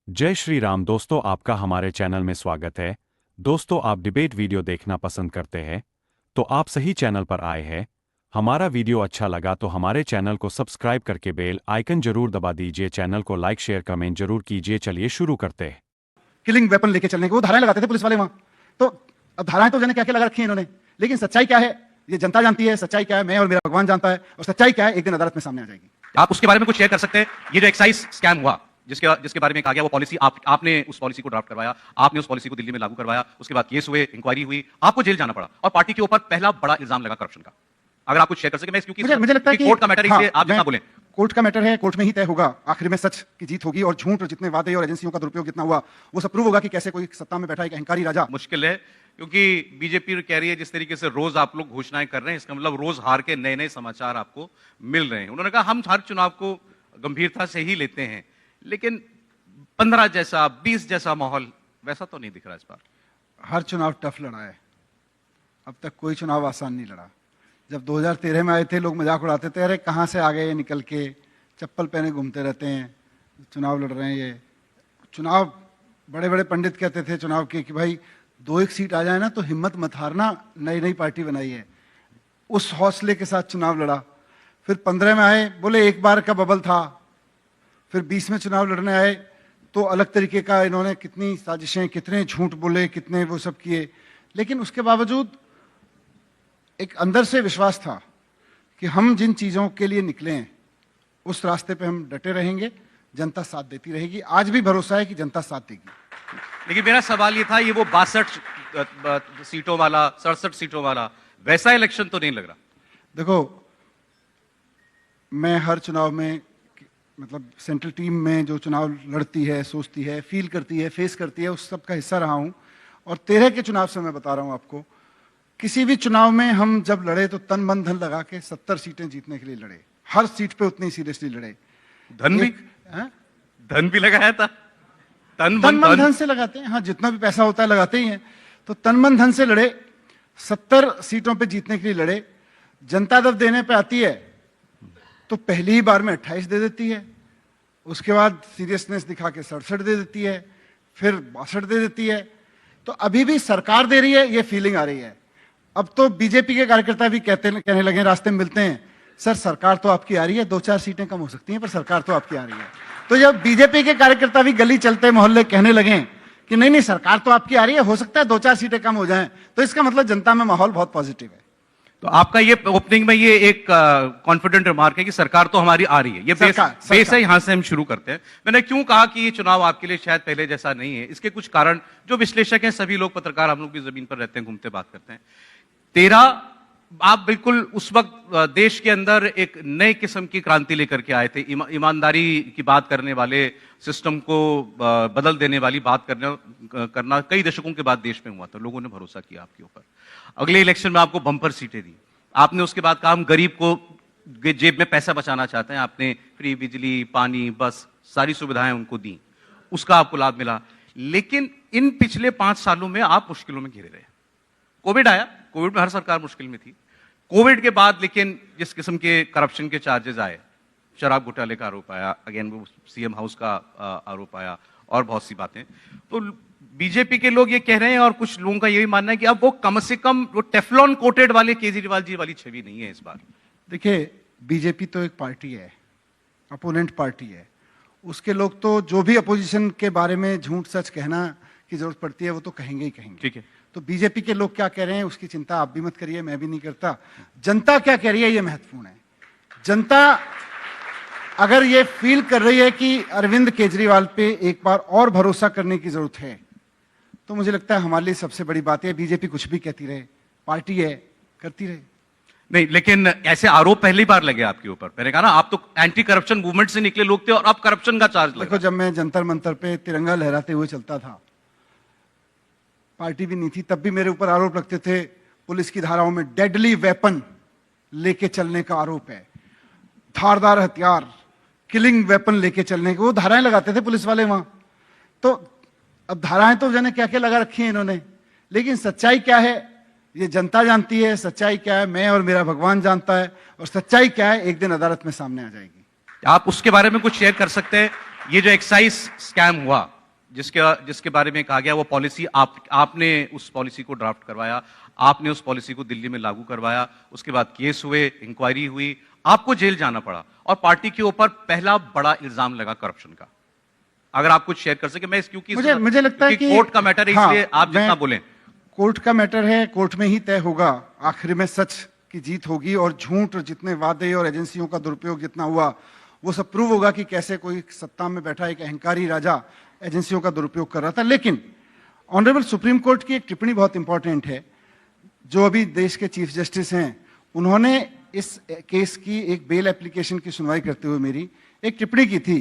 जय श्री राम दोस्तों, आपका हमारे चैनल में स्वागत है। दोस्तों, आप डिबेट वीडियो देखना पसंद करते हैं तो आप सही चैनल पर आए हैं। हमारा वीडियो अच्छा लगा तो हमारे चैनल को सब्सक्राइब करके बेल आइकन जरूर दबा दीजिए। चैनल को लाइक शेयर कमेंट जरूर कीजिए। चलिए शुरू करते हैं। किलिंग वेपन लेके चलने को वो धाराएं लगाते थे पुलिस वाले वहां। तो अब धाराएं तो जाने क्या क्या लगा रखी है इन्होंने, लेकिन सच्चाई क्या है ये जनता जानती है। सच्चाई क्या है मैं और मेरा भगवान जानता है, और सच्चाई क्या है एक दिन अदालत में सामने आ जाएगी। आप उसके बारे में कुछ शेयर कर सकते हैं? ये जो एक्साइज स्कैम हुआ, जिसके बारे में कहा गया, वो पॉलिसी आपने उस पॉलिसी को ड्राफ्ट करवाया, आपने उस पॉलिसी को दिल्ली में लागू करवाया, उसके बाद केस हुए, इंक्वायरी हुई, आपको जेल जाना पड़ा और पार्टी के ऊपर पहला बड़ा इल्जाम लगा करप्शन का। अगर आप कुछ शेयर कर सके। मैं क्योंकि मुझे लगता है कि कोर्ट का मैटर है, इसलिए आप जितना बोलें। कोर्ट का मैटर है, कोर्ट में ही तय होगा आखिर में सच की जीत होगी, और झूठ और जितने वादे और एजेंसियों का दुरुपयोग जितना हुआ वो सब प्रूव होगा कि कैसे कोई सत्ता में बैठा एक अहंकारी राजा। मुश्किल है, क्योंकि बीजेपी कह रही है जिस तरीके से रोज आप लोग घोषणाएं कर रहे हैं, इसका मतलब रोज हार के नए नए समाचार आपको मिल रहे हैं। उन्होंने कहा हम हर चुनाव को गंभीरता से ही लेते हैं, लेकिन 15 जैसा 20 जैसा माहौल वैसा तो नहीं दिख रहा इस बार। हर चुनाव टफ लड़ा है, अब तक कोई चुनाव आसान नहीं लड़ा। जब 2013 में आए थे लोग मजाक उड़ाते थे, अरे कहाँ से आ गए ये निकल के, चप्पल पहने घूमते रहते हैं, चुनाव लड़ रहे हैं। ये चुनाव बड़े बड़े पंडित कहते थे चुनाव के कि भाई 2-1 सीट आ जाए ना तो हिम्मत मत हारना, नई नई पार्टी बनाई है। उस हौसले के साथ चुनाव लड़ा। फिर 15 में आए, बोले एक बार का बबल था। फिर 20 में चुनाव लड़ने आए तो अलग तरीके का इन्होंने कितनी साजिशें, कितने झूठ बोले, कितने वो सब किए, लेकिन उसके बावजूद एक अंदर से विश्वास था कि हम जिन चीज़ों के लिए निकले हैं उस रास्ते पे हम डटे रहेंगे, जनता साथ देती रहेगी। आज भी भरोसा है कि जनता साथ देगी। लेकिन मेरा सवाल ये था, ये वो 62 सीटों वाला, 67 सीटों वाला वैसा इलेक्शन तो नहीं लग रहा। देखो, मैं हर चुनाव में, मतलब सेंट्रल टीम में जो चुनाव लड़ती है, सोचती है, फील करती है, फेस करती है, उस सब का हिस्सा रहा हूं। और 13 के चुनाव से मैं बता रहा हूं आपको, किसी भी चुनाव में हम जब लड़े तो तन मन धन लगा के 70 सीटें जीतने के लिए लड़े। हर सीट पे उतनी सीरियसली लड़े। धन भी लगाया था। तन मन धन से लगाते हैं, हाँ, जितना भी पैसा होता है लगाते ही हैं। तो तन मन धन से लड़े, 70 सीटों पे जीतने के लिए लड़े। जनता जब देने पे आती है तो पहली ही बार में 28 दे देती है, उसके बाद सीरियसनेस दिखा के 67 दे देती है, फिर 62 दे देती है। तो अभी भी सरकार दे रही है, ये फीलिंग आ रही है। अब तो बीजेपी के कार्यकर्ता भी कहने लगे, रास्ते में मिलते हैं, सर सरकार तो आपकी आ रही है, 2-4 सीटें कम हो सकती हैं पर सरकार तो आपकी आ रही है। तो जब बीजेपी के कार्यकर्ता भी गली चलते मोहल्ले कहने लगे कि नहीं नहीं सरकार तो आपकी आ रही है, हो सकता है 2-4 सीटें कम हो जाएं, तो इसका मतलब जनता में माहौल बहुत पॉजिटिव है। तो आपका ये ओपनिंग में ये एक कॉन्फिडेंट रिमार्क है कि सरकार तो हमारी आ रही है, ये बेस है, यहां से हम शुरू करते हैं। मैंने क्यों कहा कि ये चुनाव आपके लिए शायद पहले जैसा नहीं है, इसके कुछ कारण जो विश्लेषक हैं, सभी लोग पत्रकार, हम लोग भी जमीन पर रहते हैं, घूमते बात करते हैं। 13 आप बिल्कुल उस वक्त देश के अंदर एक नए किस्म की क्रांति लेकर के आए थे। ईमानदारी की बात करने वाले, सिस्टम को बदल देने वाली बात करना कई दशकों के बाद देश में हुआ था। लोगों ने भरोसा किया आपके ऊपर। अगले इलेक्शन में आपको बम्पर सीटें दी। आपने उसके बाद कहा हम गरीब को जेब में पैसा बचाना चाहते हैं। आपने फ्री बिजली, पानी, बस सारी सुविधाएं उनको दी, उसका आपको लाभ मिला। लेकिन इन पिछले 5 सालों में आप मुश्किलों में घिरे रहे। कोविड आया, कोविड में हर सरकार मुश्किल में थी। कोविड के बाद लेकिन जिस किस्म के करप्शन के चार्जेस आए, शराब घोटाले का आरोप आया, अगेन वो सीएम हाउस का आरोप आया, और बहुत सी बातें, तो बीजेपी के लोग ये कह रहे हैं और कुछ लोगों का ये भी मानना है कि अब वो कम से कम वो टेफ्लॉन कोटेड वाले केजरीवाल जी वाली छवि नहीं है इस बार। देखिए, बीजेपी तो एक पार्टी है, अपोनेंट पार्टी है। उसके लोग तो जो भी अपोजिशन के बारे में झूठ सच कहना की जरूरत पड़ती है वो तो कहेंगे ही कहेंगे। ठीक है, तो बीजेपी के लोग क्या कह रहे हैं उसकी चिंता आप भी मत करिए, मैं भी नहीं करता। जनता क्या कह रही है ये महत्वपूर्ण है। जनता अगर ये फील कर रही है कि अरविंद केजरीवाल पे एक बार और भरोसा करने की जरूरत है, तो मुझे लगता है हमारे लिए सबसे बड़ी बात है, बीजेपी कुछ भी कहती रहे, पार्टी है, करती रहे। नहीं, लेकिन ऐसे आरोप पहली बार लगे आपके ऊपर। मैंने कहा ना, आप तो एंटी करप्शन मूवमेंट से निकले लोग थे और अब करप्शन का चार्ज लगा। देखो, जब मैं जंतर मंतर पे तिरंगा लहराते हुए चलता था, पार्टी भी नहीं थी, तब भी मेरे ऊपर आरोप लगते थे। पुलिस की धाराओं में डेडली वेपन लेके चलने का आरोप है, धारदार हथियार, किलिंग वेपन लेके चलने के वो धाराएं लगाते थे पुलिस वाले वहां। तो अब धाराएं तो जाने क्या क्या लगा रखी हैं इन्होंने, लेकिन सच्चाई क्या है ये जनता जानती है। सच्चाई क्या है मैं और मेरा भगवान जानता है, और सच्चाई क्या है एक दिन अदालत में सामने आ जाएगी। आप उसके बारे में कुछ शेयर कर सकते हैं? ये जो एक्साइज स्कैम हुआ, जिसके बारे में कहा गया वो पॉलिसी आपने उस पॉलिसी को ड्राफ्ट करवाया, आपने उस पॉलिसी को दिल्ली में लागू करवाया, उसके बाद केस हुए, इंक्वायरी हुई, आपको जेल जाना पड़ा और पार्टी के ऊपर पहला बड़ा इल्जाम लगा करप्शन का। अगर आप कुछ शेयर कर सके, मैं क्योंकि मुझे लगता है कि कोर्ट का मैटर है, इसलिए आप जितना बोलें। कोर्ट का मैटर है, कोर्ट में ही तय होगा, आखिर में सच की जीत होगी और झूठ और जितने वादे और एजेंसियों का दुरुपयोग जितना हुआ वो सब प्रूव होगा कि कैसे कोई सत्ता में बैठा एक अहंकारी राजा एजेंसियों का दुरुपयोग कर रहा था। लेकिन ऑनरेबल सुप्रीम कोर्ट की एक टिप्पणी बहुत इंपॉर्टेंट है, जो अभी देश के चीफ जस्टिस हैं, उन्होंने इस केस की एक बेल एप्लीकेशन की सुनवाई करते हुए मेरी एक टिप्पणी की थी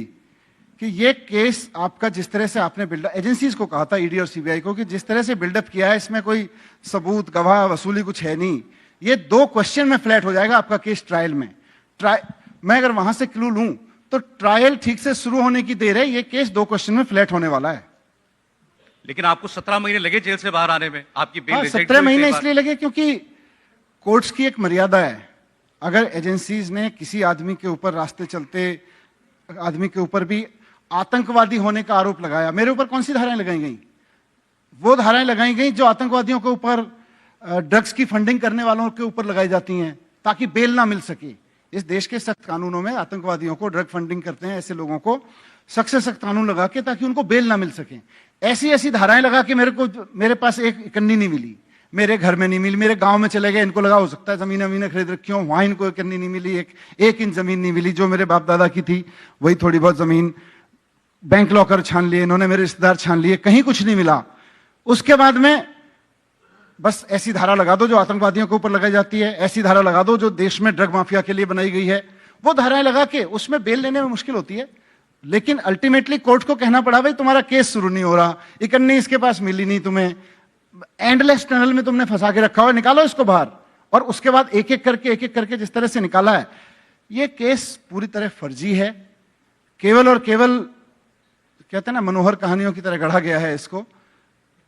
कि ये केस आपका जिस तरह से आपने बिल्डअप, एजेंसीज को कहा था, ईडी और सीबीआई को, कि जिस तरह से बिल्डअप किया है इसमें कोई सबूत, गवाह, वसूली कुछ है नहीं, ये 2 क्वेश्चन में फ्लैट हो जाएगा आपका केस ट्रायल में। मैं अगर वहां से क्लू लूं तो ट्रायल ठीक से शुरू होने की देर है, ये केस 2 क्वेश्चन में फ्लैट होने वाला है। लेकिन आपको 17 महीने लगे जेल से बाहर आने में, आपकी बेल 17 महीने इसलिए लगे क्योंकि कोर्ट्स की एक मर्यादा है। अगर एजेंसीज ने किसी आदमी के ऊपर, रास्ते चलते आदमी के ऊपर भी आतंकवादी होने का आरोप लगाया, मेरे ऊपर कौन सी धाराएं लगाई गई? वो धाराएं लगाई गई जो आतंकवादियों के ऊपर, ड्रग्स की फंडिंग करने वालों के ऊपर लगाई जाती हैं ताकि बेल ना मिल सके। इस देश के सख्त कानूनों में आतंकवादियों को, ड्रग फंडिंग करते हैं ऐसे लोगों को सख्त से सख्त कानून लगा के ताकि उनको बेल ना मिल सके। ऐसी ऐसी धाराएं लगा के मेरे पास एक इकन्नी नहीं मिली, मेरे घर में नहीं मिली, मेरे गांव में चले गए, इनको लगा हो सकता है जमीन खरीद रखी हो, वहां इनको इकन्नी नहीं मिली, एक इंच जमीन नहीं मिली, जो मेरे बाप दादा की थी वही थोड़ी बहुत जमीन, बैंक लॉकर छान लिए इन्होंने, मेरे रिश्तेदार छान लिए, कहीं कुछ नहीं मिला। उसके बाद में बस ऐसी धारा लगा दो जो आतंकवादियों के ऊपर लगाई जाती है, ऐसी धारा लगा दो जो देश में ड्रग माफिया के लिए बनाई गई है, वो धाराएं लगा के उसमें बेल लेने में मुश्किल होती है। लेकिन अल्टीमेटली कोर्ट को कहना पड़ा भाई तुम्हारा केस शुरू नहीं हो रहा, इकन्नी इसके पास मिली नहीं, तुम्हें एंडलेस टनल में तुमने फंसा के रखा हुआ, निकालो इसको बाहर। और उसके बाद एक एक करके जिस तरह से निकाला है, ये केस पूरी तरह फर्जी है, केवल और केवल कहते हैं ना मनोहर कहानियों की तरह गढ़ा गया है। इसको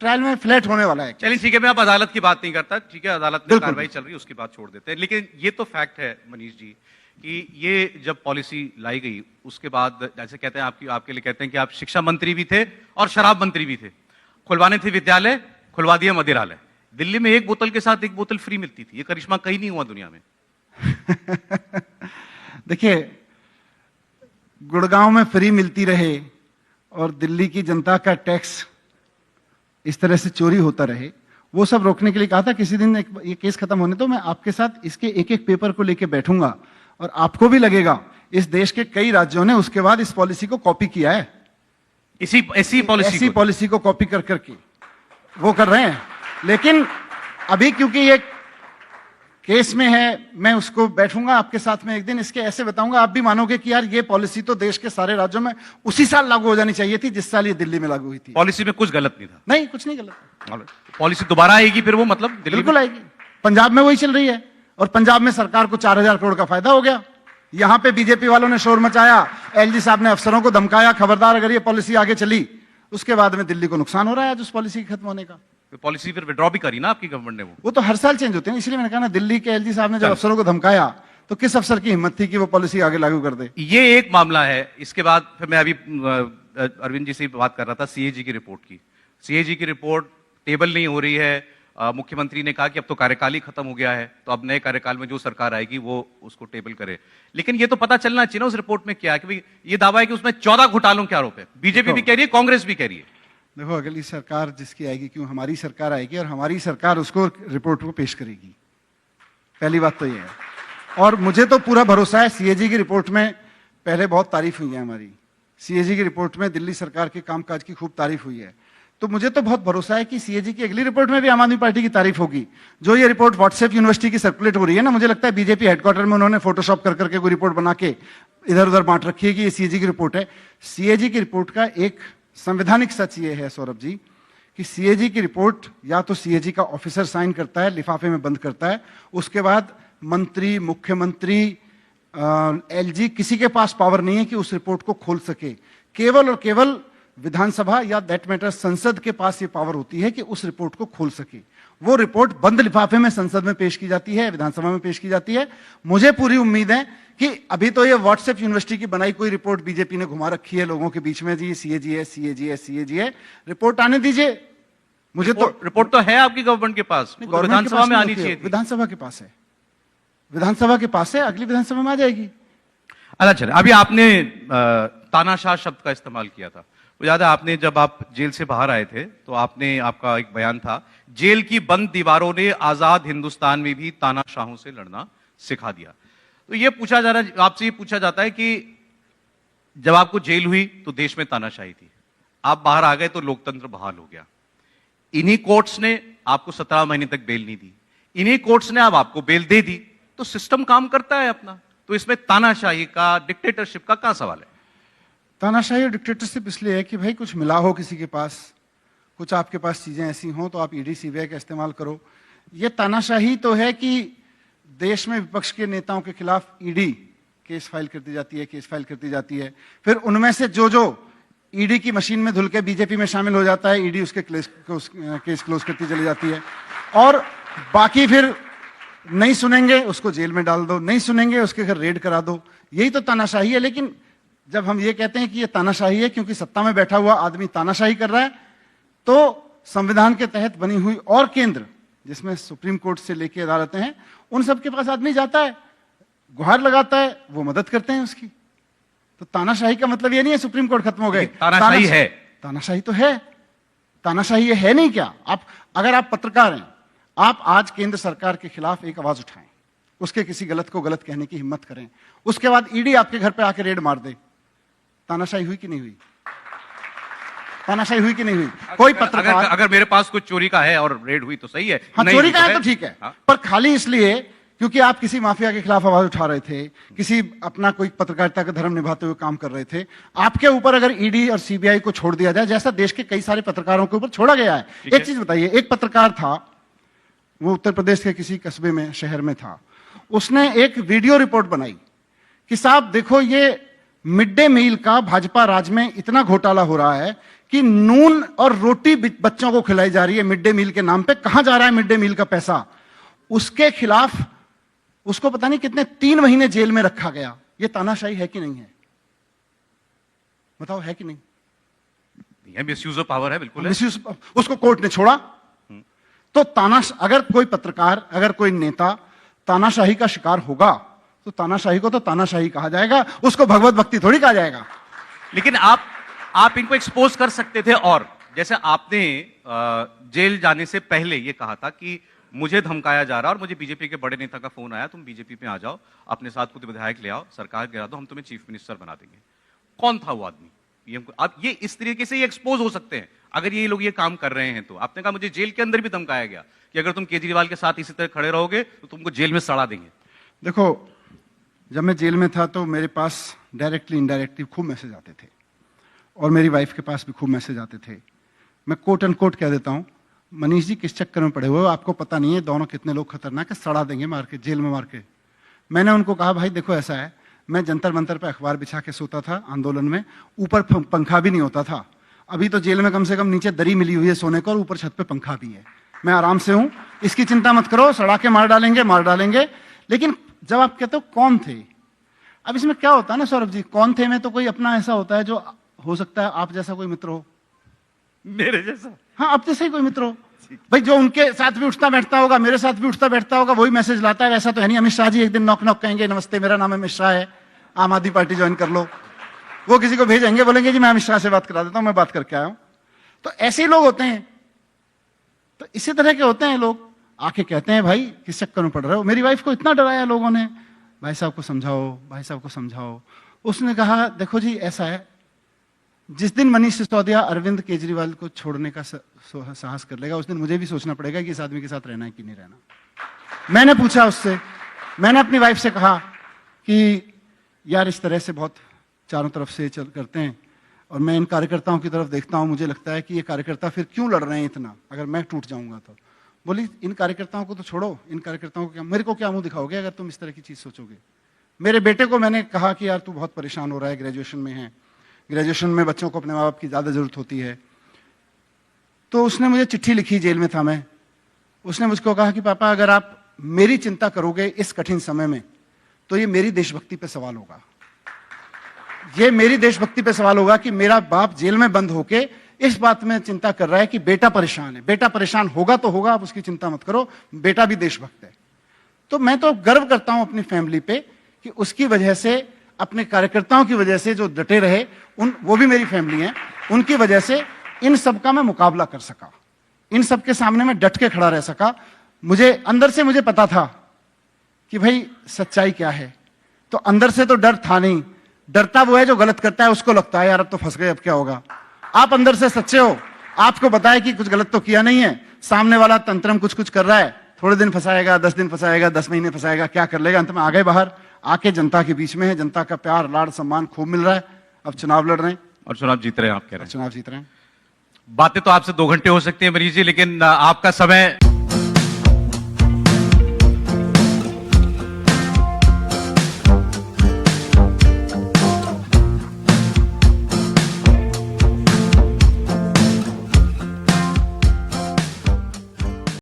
ट्रायल में फ्लैट होने वाला है। चलिए ठीक है, मैं अब अदालत की बात नहीं करता, ठीक है, अदालत में कार्रवाई चल रही है, उसकी बात छोड़ देते हैं। लेकिन ये तो फैक्ट है मनीष जी कि ये जब पॉलिसी लाई गई उसके बाद, जैसे कहते हैं आपके लिए कहते हैं कि आप शिक्षा मंत्री भी थे और शराब मंत्री भी थे, खुलवाने थे विद्यालय, खुलवा दिया मदिरालय। दिल्ली में 1 बोतल के साथ 1 बोतल फ्री मिलती थी, ये करिश्मा कहीं नहीं हुआ दुनिया में। देखिए, गुड़गांव में फ्री मिलती रहे और दिल्ली की जनता का टैक्स इस तरह से चोरी होता रहे, वो सब रोकने के लिए कहा था किसी दिन ये केस खत्म होने तो मैं आपके साथ इसके एक एक पेपर को लेके बैठूंगा और आपको भी लगेगा इस देश के कई राज्यों ने उसके बाद इस पॉलिसी को कॉपी किया है, ऐसी पॉलिसी को कॉपी कर करके वो कर रहे हैं। लेकिन अभी क्योंकि ये केस में है, मैं उसको बैठूंगा आपके साथ में एक दिन, इसके ऐसे बताऊंगा, आप भी मानोगे कि यार ये पॉलिसी तो देश के सारे राज्यों में उसी साल लागू हो जानी चाहिए थी जिस साल ये दिल्ली में लागू हुई थी। पॉलिसी में कुछ गलत नहीं था? नहीं, कुछ नहीं गलत। पॉलिसी दोबारा आएगी फिर वो, मतलब बिल्कुल आएगी। पंजाब में वही चल रही है और पंजाब में सरकार को 4000 करोड़ का फायदा हो गया। यहां पे बीजेपी वालों ने शोर मचाया, एलजी साहब ने अफसरों को धमकाया, खबरदार अगर ये पॉलिसी आगे चली, उसके बाद में दिल्ली को नुकसान हो रहा है आज उस पॉलिसी के खत्म होने का। पॉलिसी फिर विड्रॉ भी करी ना आपकी गवर्नमेंट ने? वो तो हर साल चेंज होते हैं, इसलिए मैंने कहा ना, दिल्ली के एलजी साहब ने जब अफसरों को धमकाया तो किस अफसर की हिम्मत थी कि वो पॉलिसी आगे लागू कर दे। ये एक मामला है। इसके बाद फिर मैं अभी अरविंद जी से बात कर रहा था सीएजी की रिपोर्ट की। सीएजी की रिपोर्ट टेबल नहीं हो रही है। मुख्यमंत्री ने कहा कि अब तो कार्यकाल ही खत्म हो गया है, तो अब नए कार्यकाल में जो सरकार आएगी वो उसको टेबल करे। लेकिन ये तो पता चलना चाहिए ना उस रिपोर्ट में क्या है, कि ये दावा है कि उसमें 14 घोटालों के आरोप है। बीजेपी भी कह रही है, कांग्रेस भी कह रही है। देखो, अगली सरकार जिसकी आएगी, क्यों हमारी सरकार आएगी और हमारी सरकार उसको रिपोर्ट को पेश करेगी, पहली बात तो ये है। और मुझे तो पूरा भरोसा है, सीएजी की रिपोर्ट में पहले बहुत तारीफ हुई है हमारी, सीएजी की रिपोर्ट में दिल्ली सरकार के कामकाज की खूब तारीफ हुई है, तो मुझे तो बहुत भरोसा है कि सीएजी की अगली रिपोर्ट में भी आम आदमी पार्टी की तारीफ होगी। जो ये रिपोर्ट व्हाट्सएप यूनिवर्सिटी की सर्कुलेट हो रही है ना, मुझे लगता है बीजेपी हेडक्वार्टर में उन्होंने फोटोशॉप कर करके कोई रिपोर्ट बना के इधर उधर बांट रखी है कि ये सीएजी की रिपोर्ट है। सीएजी की रिपोर्ट का एक संवैधानिक सच ये है सौरभ जी कि सीएजी की रिपोर्ट या तो सीएजी का ऑफिसर साइन करता है, लिफाफे में बंद करता है, उसके बाद मंत्री, मुख्यमंत्री, एलजी, किसी के पास पावर नहीं है कि उस रिपोर्ट को खोल सके। केवल और केवल विधानसभा या दैट मैटर संसद के पास ये पावर होती है कि उस रिपोर्ट को खोल सके। वो रिपोर्ट बंद लिफाफे में संसद में पेश की जाती है, विधानसभा में पेश की जाती है। मुझे पूरी उम्मीद है कि अभी तो ये व्हाट्सएप यूनिवर्सिटी की बनाई कोई रिपोर्ट बीजेपी ने घुमा रखी है लोगों के बीच में, जी सीएजी है, सीएजी है, सीएजी है, रिपोर्ट आने दीजिए। मुझे तो रिपोर्ट तो है आपकी गवर्नमेंट के पास, वो तो विधानसभा में आनी चाहिए थी। विधानसभा के पास है, विधानसभा के पास है, अगली विधानसभा में आ जाएगी। अच्छा चलिए, अभी आपने तानाशाह शब्द का इस्तेमाल किया था, वो याद है आपने जब आप जेल से बाहर आए थे तो आपका एक बयान था, जेल की बंद दीवारों ने आजाद हिंदुस्तान में भी तानाशाहों से लड़ना सिखा दिया। तो ये पूछा जा रहा है, आपसे ये पूछा जाता है कि जब आपको जेल हुई तो देश में तानाशाही थी, आप बाहर आ गए तो लोकतंत्र बहाल हो गया। इन्हीं कोर्ट्स ने आपको 17 महीने तक बेल नहीं दी, इन्हीं कोर्ट्स ने अब आपको बेल दे दी, तो सिस्टम काम करता है अपना। तो इसमें तानाशाही का, डिक्टेटरशिप का क्या सवाल है? तानाशाही और डिक्टेटरशिप इसलिए है कि भाई कुछ मिला हो किसी के पास, कुछ आपके पास चीजें ऐसी हों तो आप ईडी सीबीआई का इस्तेमाल करो। ये तानाशाही तो है कि देश में विपक्ष के नेताओं के खिलाफ ईडी केस फाइल करती जाती है, केस फाइल करती जाती है, फिर उनमें से जो ईडी की मशीन में धुल के बीजेपी में शामिल हो जाता है, ईडी उसके केस क्लोज करती चली जाती है, और बाकी फिर नहीं सुनेंगे उसको जेल में डाल दो, नहीं सुनेंगे उसके घर रेड करा दो। यही तो तानाशाही है। लेकिन जब हम ये कहते हैं कि ये तानाशाही है क्योंकि सत्ता में बैठा हुआ आदमी तानाशाही कर रहा है, तो संविधान के तहत बनी हुई और केंद्र जिसमें सुप्रीम कोर्ट से लेके अदालतें हैं, उन सबके पास आदमी जाता है, गुहार लगाता है, वो मदद करते हैं उसकी। तो तानाशाही का मतलब ये नहीं है सुप्रीम कोर्ट खत्म हो गए, तानाशाही है, तानाशाही तो है। तानाशाही ये है नहीं क्या? अगर आप पत्रकार हैं, आप आज केंद्र सरकार के खिलाफ एक आवाज उठाएं, उसके किसी गलत को गलत कहने की हिम्मत करें, उसके बाद ईडी आपके घर पे आके रेड मार दे, तानाशाही हुई कि नहीं हुई? तानाशाही हुई कि नहीं हुई? कोई पत्रकार अगर मेरे पास कुछ चोरी का है और रेड हुई तो सही है, हाँ चोरी का है तो ठीक है, हाँ? पर खाली इसलिए क्योंकि आप किसी माफिया के खिलाफ आवाज उठा रहे थे, किसी अपना कोई पत्रकारिता का धर्म निभाते हुए काम कर रहे थे, आपके ऊपर अगर ईडी और सीबीआई को छोड़ दिया जाए, जैसा देश के कई सारे पत्रकारों के ऊपर छोड़ा गया है। एक चीज बताइए, एक पत्रकार था, वो उत्तर प्रदेश के किसी कस्बे में, शहर में था, उसने एक वीडियो रिपोर्ट बनाई कि साहब देखो ये मिड डे मील का भाजपा राज में इतना घोटाला हो रहा है कि नून और रोटी बच्चों को खिलाई जा रही है मिड डे मील के नाम पे, कहां जा रहा है मिड डे मील का पैसा? उसके खिलाफ उसको पता नहीं कितने 3 महीने जेल में रखा गया। ये तानाशाही है कि नहीं है? बताओ, है कि नहीं? मिसयूज ऑफ पावर है, बिल्कुल है। मिसयूज, उसको कोर्ट ने छोड़ा। तो अगर कोई पत्रकार, अगर कोई नेता तानाशाही का शिकार होगा तो तानाशाही को तो तानाशाही कहा जाएगा, उसको भगवत भक्ति थोड़ी कहा जाएगा। लेकिन आप इनको एक्सपोज कर सकते थे, और जैसे आपने जेल जाने से पहले ये कहा था कि मुझे धमकाया जा रहा है और मुझे बीजेपी के बड़े नेता का फोन आया, तुम बीजेपी में आ जाओ, अपने साथ कुछ विधायक ले आओ, सरकार गिरा दो, हम तुम्हें चीफ मिनिस्टर बना देंगे। कौन था वो आदमी? आप ये इस तरीके से एक्सपोज हो सकते हैं अगर ये लोग ये काम कर रहे हैं। तो आपने कहा मुझे जेल के अंदर भी धमकाया गया कि अगर तुम केजरीवाल के साथ इसी तरह खड़े रहोगे तो तुमको जेल में सड़ा देंगे। देखो, जब मैं जेल में था तो मेरे पास डायरेक्टली इनडायरेक्टली खूब मैसेज आते थे, और मेरी वाइफ के पास भी खूब मैसेज आते थे। मैं कोट एंड कोट कह देता हूं, मनीष जी किस चक्कर में पड़े हुए हो, आपको पता नहीं है दोनों कितने लोग खतरनाक है, सड़ा देंगे मार के, जेल में मार के। मैंने उनको कहा भाई देखो ऐसा है, मैं जंतर मंतर पे अखबार बिछा के सोता था आंदोलन में, ऊपर पंखा भी नहीं होता था। अभी तो जेल में कम से कम नीचे दरी मिली हुई है सोने को और ऊपर छत पे पंखा भी है, मैं आराम से हूं, इसकी चिंता मत करो, सड़ा के मार डालेंगे। लेकिन जब आप कहते हो कौन थे, अब इसमें क्या होता है ना सौरभ जी, कौन थे में तो कोई अपना ऐसा होता है जो हो सकता है आप जैसा कोई मित्र हो, मेरे जैसा, हाँ आप जैसे ही कोई मित्र हो भाई, जो उनके साथ भी उठता बैठता होगा, मेरे साथ भी उठता बैठता होगा, वही मैसेज लाता है। वैसा तो है नहीं अमित शाह जी एक दिन नॉक कहेंगे, नमस्ते मेरा नाम अमित शाह है, आम आदमी पार्टी ज्वाइन कर लो, वो किसी को भेजेंगे, बोलेंगे जी मैं अमित शाह से बात करा देता हूं, मैं बात करके आया हूं। तो ऐसे ही लोग होते हैं, तो इसी तरह के होते हैं लोग, आके कहते हैं भाई किस चक्कर में पड़ रहे हो। मेरी वाइफ को इतना डराया लोगों ने, भाई साहब को समझाओ, भाई साहब को समझाओ। उसने कहा देखो जी ऐसा है, जिस दिन मनीष सिसोदिया अरविंद केजरीवाल को छोड़ने का साहस कर लेगा, उस दिन मुझे भी सोचना पड़ेगा कि इस आदमी के साथ रहना है कि नहीं रहना। मैंने पूछा उससे, मैंने अपनी वाइफ से कहा कि यार इस तरह से बहुत चारों तरफ से चल करते हैं, और मैं इन कार्यकर्ताओं की तरफ देखता हूं, मुझे लगता है कि ये कार्यकर्ता फिर क्यों लड़ रहे हैं इतना, अगर मैं टूट जाऊंगा तो। बोली इन कार्यकर्ताओं को तो छोड़ो, इन कार्यकर्ताओं को क्या, मेरे को क्या मुंह दिखाओगे अगर तुम इस तरह की चीज सोचोगे। मेरे बेटे को मैंने कहा कि यार तू बहुत परेशान हो रहा है, ग्रेजुएशन में है, ग्रेजुएशन में बच्चों को अपने माँ बाप की ज़्यादा ज़रूरत होती है। तो उसने मुझे चिट्ठी लिखी, जेल में था मैं। उसने मुझको कहा कि पापा अगर आप मेरी चिंता करोगे इस कठिन समय में तो ये मेरी देशभक्ति पे सवाल होगा। ये मेरी देशभक्ति पे सवाल होगा कि मेरा बाप जेल में बंद होके इस बात में चिंता कर रहा है कि बेटा परेशान है। बेटा परेशान होगा तो होगा, आप उसकी चिंता मत करो, बेटा भी देशभक्त है। तो मैं तो गर्व करता हूं अपनी फैमिली पे कि उसकी वजह से, अपने कार्यकर्ताओं की वजह से जो डटे रहे, वो भी मेरी फैमिली है, उनकी वजह से इन सब का मैं मुकाबला कर सका, इन सब के सामने मैं डट के खड़ा रह सका। मुझे अंदर से मुझे पता था कि भाई सच्चाई क्या है। तो अंदर से तो डर था नहीं, डरता वो है जो गलत करता है, उसको लगता है यार अब तो फंस गए, अब क्या होगा। आप अंदर से सच्चे हो, आपको बताए कि कुछ गलत तो किया नहीं है, सामने वाला तंत्रम कुछ कुछ कर रहा है, थोड़े दिन फंसाएगा, 10 दिन फंसाएगा, 10 महीने फंसाएगा, क्या कर लेगा, अंत में आ गए बाहर, आके जनता के बीच में है, जनता का प्यार लाड़ सम्मान खूब मिल रहा है, अब चुनाव लड़ रहे हैं और चुनाव जीत रहे हैं, आप कह रहे हैं। चुनाव जीत रहे हैं। बातें तो आपसे 2 घंटे हो सकती है मनीष जी, लेकिन आपका समय